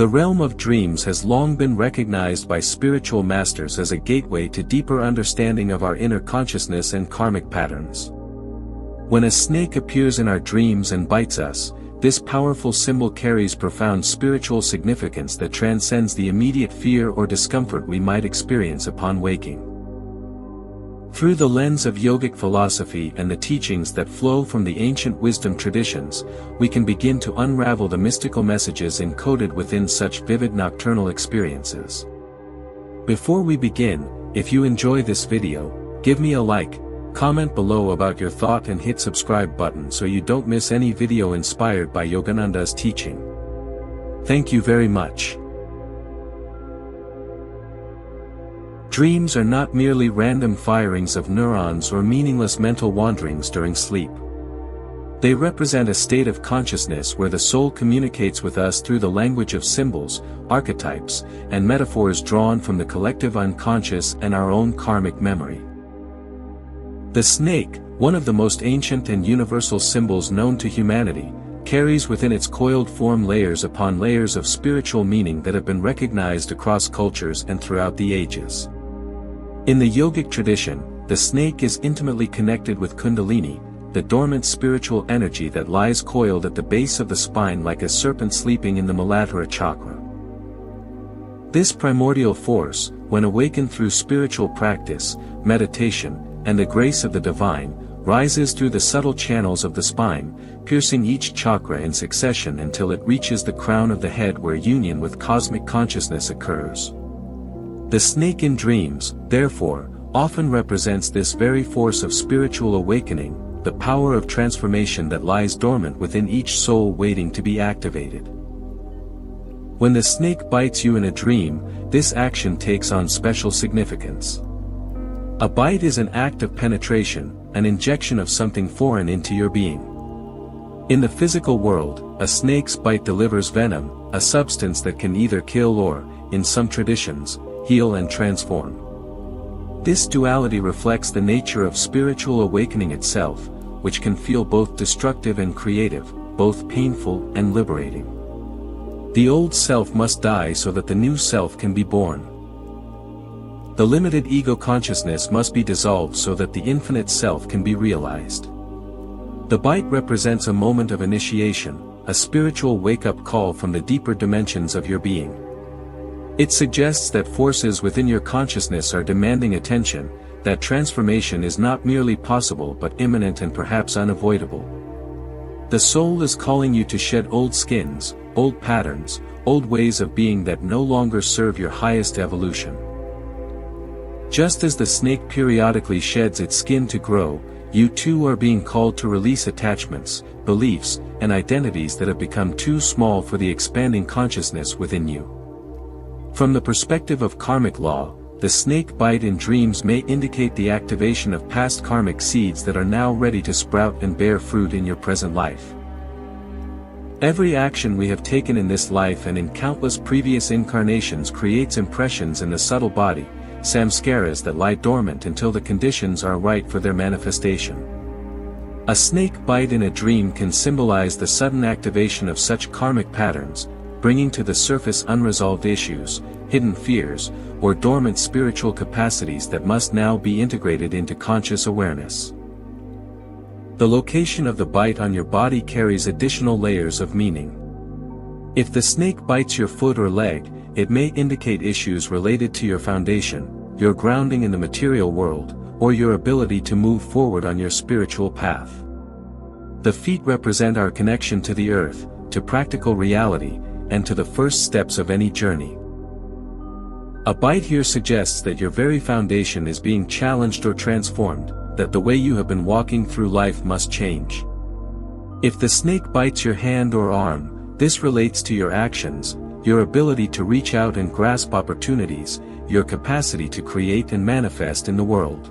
The realm of dreams has long been recognized by spiritual masters as a gateway to deeper understanding of our inner consciousness and karmic patterns. When a snake appears in our dreams and bites us, this powerful symbol carries profound spiritual significance that transcends the immediate fear or discomfort we might experience upon waking. Through the lens of yogic philosophy and the teachings that flow from the ancient wisdom traditions, we can begin to unravel the mystical messages encoded within such vivid nocturnal experiences. Before we begin, if you enjoy this video, give me a like, comment below about your thought and hit subscribe button so you don't miss any video inspired by Yogananda's teaching. Thank you very much. Dreams are not merely random firings of neurons or meaningless mental wanderings during sleep. They represent a state of consciousness where the soul communicates with us through the language of symbols, archetypes, and metaphors drawn from the collective unconscious and our own karmic memory. The snake, one of the most ancient and universal symbols known to humanity, carries within its coiled form layers upon layers of spiritual meaning that have been recognized across cultures and throughout the ages. In the yogic tradition, the snake is intimately connected with Kundalini, the dormant spiritual energy that lies coiled at the base of the spine like a serpent sleeping in the Muladhara chakra. This primordial force, when awakened through spiritual practice, meditation, and the grace of the divine, rises through the subtle channels of the spine, piercing each chakra in succession until it reaches the crown of the head where union with cosmic consciousness occurs. The snake in dreams, therefore, often represents this very force of spiritual awakening, the power of transformation that lies dormant within each soul waiting to be activated. When the snake bites you in a dream, this action takes on special significance. A bite is an act of penetration, an injection of something foreign into your being. In the physical world, a snake's bite delivers venom, a substance that can either kill or, in some traditions, heal and transform. This duality reflects the nature of spiritual awakening itself, which can feel both destructive and creative, both painful and liberating. The old self must die so that the new self can be born. The limited ego consciousness must be dissolved so that the infinite self can be realized. The bite represents a moment of initiation, a spiritual wake-up call from the deeper dimensions of your being. It suggests that forces within your consciousness are demanding attention, that transformation is not merely possible but imminent and perhaps unavoidable. The soul is calling you to shed old skins, old patterns, old ways of being that no longer serve your highest evolution. Just as the snake periodically sheds its skin to grow, you too are being called to release attachments, beliefs, and identities that have become too small for the expanding consciousness within you. From the perspective of karmic law, the snake bite in dreams may indicate the activation of past karmic seeds that are now ready to sprout and bear fruit in your present life. Every action we have taken in this life and in countless previous incarnations creates impressions in the subtle body, samskaras that lie dormant until the conditions are right for their manifestation. A snake bite in a dream can symbolize the sudden activation of such karmic patterns, bringing to the surface unresolved issues, hidden fears, or dormant spiritual capacities that must now be integrated into conscious awareness. The location of the bite on your body carries additional layers of meaning. If the snake bites your foot or leg, it may indicate issues related to your foundation, your grounding in the material world, or your ability to move forward on your spiritual path. The feet represent our connection to the earth, to practical reality, and to the first steps of any journey. A bite here suggests that your very foundation is being challenged or transformed, that the way you have been walking through life must change. If the snake bites your hand or arm, this relates to your actions, your ability to reach out and grasp opportunities, your capacity to create and manifest in the world.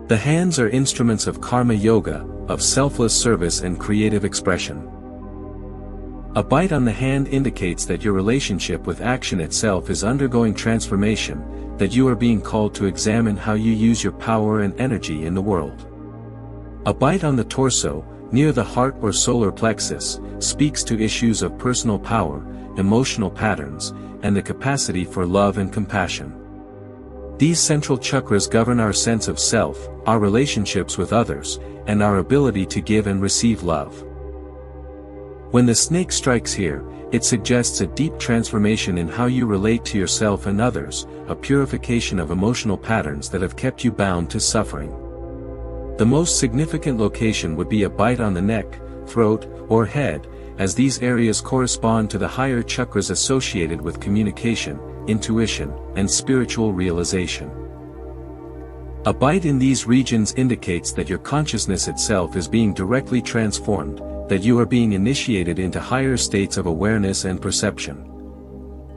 The hands are instruments of karma yoga, of selfless service and creative expression. A bite on the hand indicates that your relationship with action itself is undergoing transformation, that you are being called to examine how you use your power and energy in the world. A bite on the torso, near the heart or solar plexus, speaks to issues of personal power, emotional patterns, and the capacity for love and compassion. These central chakras govern our sense of self, our relationships with others, and our ability to give and receive love. When the snake strikes here, it suggests a deep transformation in how you relate to yourself and others, a purification of emotional patterns that have kept you bound to suffering. The most significant location would be a bite on the neck, throat, or head, as these areas correspond to the higher chakras associated with communication, intuition, and spiritual realization. A bite in these regions indicates that your consciousness itself is being directly transformed, that you are being initiated into higher states of awareness and perception.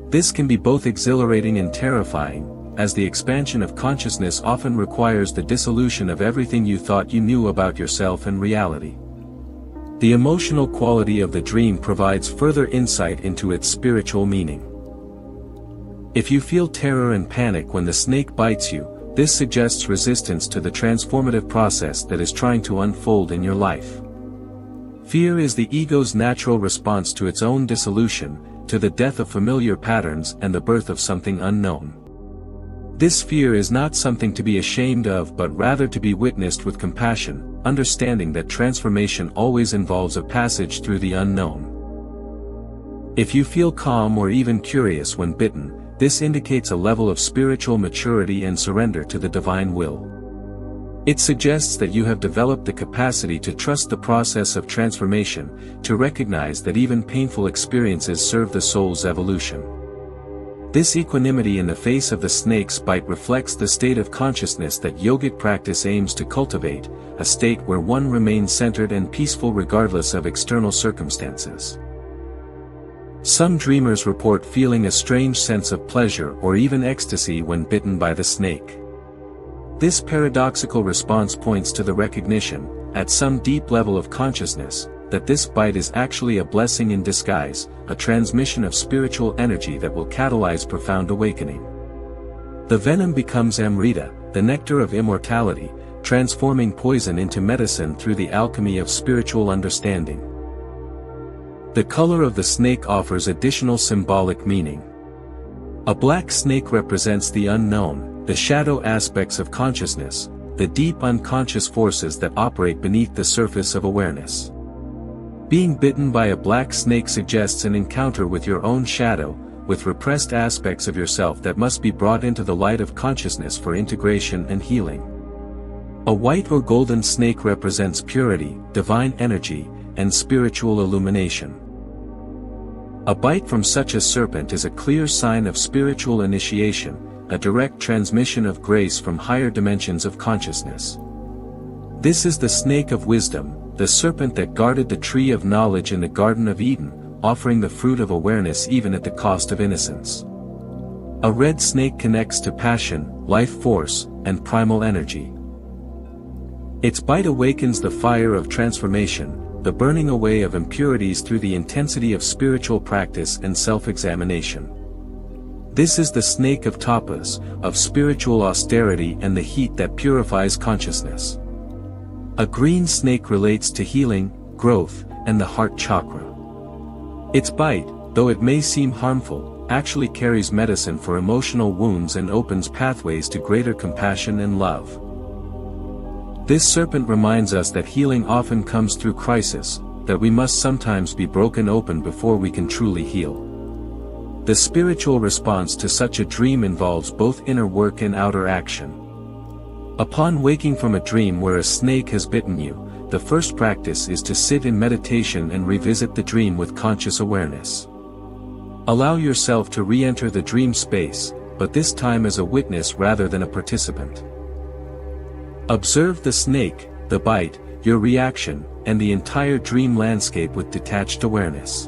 This can be both exhilarating and terrifying, as the expansion of consciousness often requires the dissolution of everything you thought you knew about yourself and reality. The emotional quality of the dream provides further insight into its spiritual meaning. If you feel terror and panic when the snake bites you, this suggests resistance to the transformative process that is trying to unfold in your life. Fear is the ego's natural response to its own dissolution, to the death of familiar patterns and the birth of something unknown. This fear is not something to be ashamed of but rather to be witnessed with compassion, understanding that transformation always involves a passage through the unknown. If you feel calm or even curious when bitten, this indicates a level of spiritual maturity and surrender to the divine will. It suggests that you have developed the capacity to trust the process of transformation, to recognize that even painful experiences serve the soul's evolution. This equanimity in the face of the snake's bite reflects the state of consciousness that yogic practice aims to cultivate, a state where one remains centered and peaceful regardless of external circumstances. Some dreamers report feeling a strange sense of pleasure or even ecstasy when bitten by the snake. This paradoxical response points to the recognition, at some deep level of consciousness, that this bite is actually a blessing in disguise, a transmission of spiritual energy that will catalyze profound awakening. The venom becomes amrita, the nectar of immortality, transforming poison into medicine through the alchemy of spiritual understanding. The color of the snake offers additional symbolic meaning. A black snake represents the unknown, the shadow aspects of consciousness, the deep unconscious forces that operate beneath the surface of awareness. Being bitten by a black snake suggests an encounter with your own shadow, with repressed aspects of yourself that must be brought into the light of consciousness for integration and healing. A white or golden snake represents purity, divine energy, and spiritual illumination. A bite from such a serpent is a clear sign of spiritual initiation, a direct transmission of grace from higher dimensions of consciousness. This is the snake of wisdom, the serpent that guarded the tree of knowledge in the Garden of Eden, offering the fruit of awareness even at the cost of innocence. A red snake connects to passion, life force, and primal energy. Its bite awakens the fire of transformation, the burning away of impurities through the intensity of spiritual practice and self-examination. This is the snake of tapas, of spiritual austerity and the heat that purifies consciousness. A green snake relates to healing, growth, and the heart chakra. Its bite, though it may seem harmful, actually carries medicine for emotional wounds and opens pathways to greater compassion and love. This serpent reminds us that healing often comes through crisis, that we must sometimes be broken open before we can truly heal. The spiritual response to such a dream involves both inner work and outer action. Upon waking from a dream where a snake has bitten you, the first practice is to sit in meditation and revisit the dream with conscious awareness. Allow yourself to re-enter the dream space, but this time as a witness rather than a participant. Observe the snake, the bite, your reaction, and the entire dream landscape with detached awareness.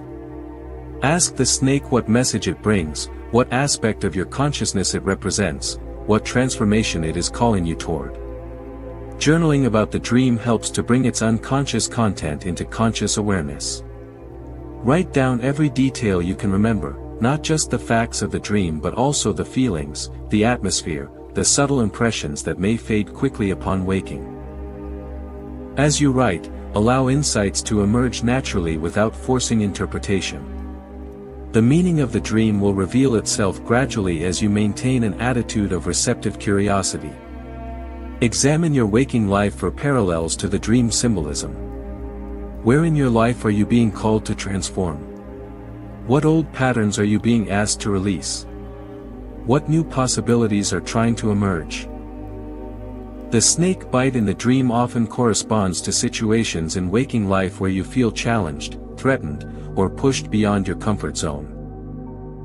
Ask the snake what message it brings, what aspect of your consciousness it represents, what transformation it is calling you toward. Journaling about the dream helps to bring its unconscious content into conscious awareness. Write down every detail you can remember, not just the facts of the dream but also the feelings, the atmosphere, the subtle impressions that may fade quickly upon waking. As you write, allow insights to emerge naturally without forcing interpretation. The meaning of the dream will reveal itself gradually as you maintain an attitude of receptive curiosity. Examine your waking life for parallels to the dream symbolism. Where in your life are you being called to transform? What old patterns are you being asked to release? What new possibilities are trying to emerge? The snake bite in the dream often corresponds to situations in waking life where you feel challenged, threatened, or pushed beyond your comfort zone.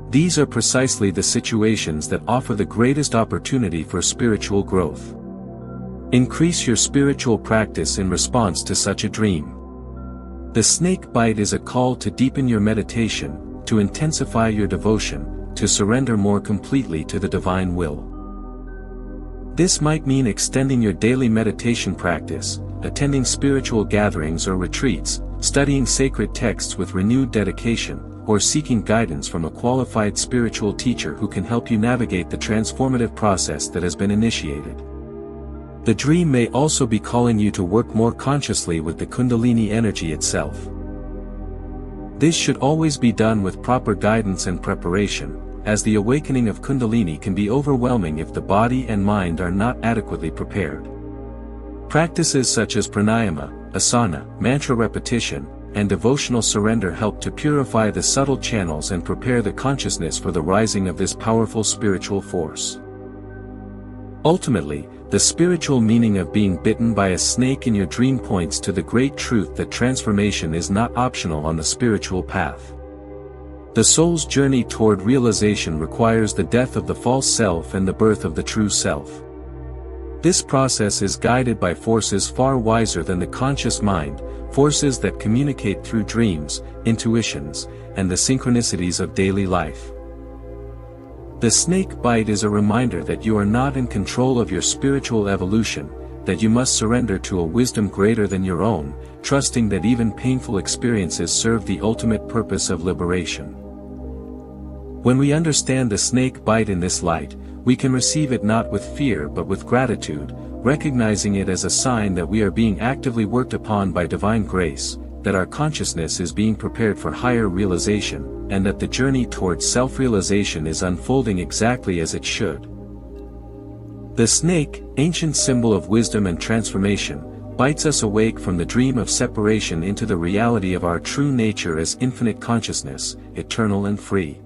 These are precisely the situations that offer the greatest opportunity for spiritual growth. Increase your spiritual practice in response to such a dream. The snake bite is a call to deepen your meditation, to intensify your devotion, to surrender more completely to the divine will. This might mean extending your daily meditation practice, attending spiritual gatherings or retreats, studying sacred texts with renewed dedication, or seeking guidance from a qualified spiritual teacher who can help you navigate the transformative process that has been initiated. The dream may also be calling you to work more consciously with the Kundalini energy itself. This should always be done with proper guidance and preparation, as the awakening of Kundalini can be overwhelming if the body and mind are not adequately prepared. Practices such as pranayama, asana, mantra repetition, and devotional surrender help to purify the subtle channels and prepare the consciousness for the rising of this powerful spiritual force. Ultimately, the spiritual meaning of being bitten by a snake in your dream points to the great truth that transformation is not optional on the spiritual path. The soul's journey toward realization requires the death of the false self and the birth of the true self. This process is guided by forces far wiser than the conscious mind, forces that communicate through dreams, intuitions, and the synchronicities of daily life. The snake bite is a reminder that you are not in control of your spiritual evolution, that you must surrender to a wisdom greater than your own, trusting that even painful experiences serve the ultimate purpose of liberation. When we understand the snake bite in this light, we can receive it not with fear but with gratitude, recognizing it as a sign that we are being actively worked upon by divine grace, that our consciousness is being prepared for higher realization, and that the journey towards self-realization is unfolding exactly as it should. The snake, ancient symbol of wisdom and transformation, bites us awake from the dream of separation into the reality of our true nature as infinite consciousness, eternal and free.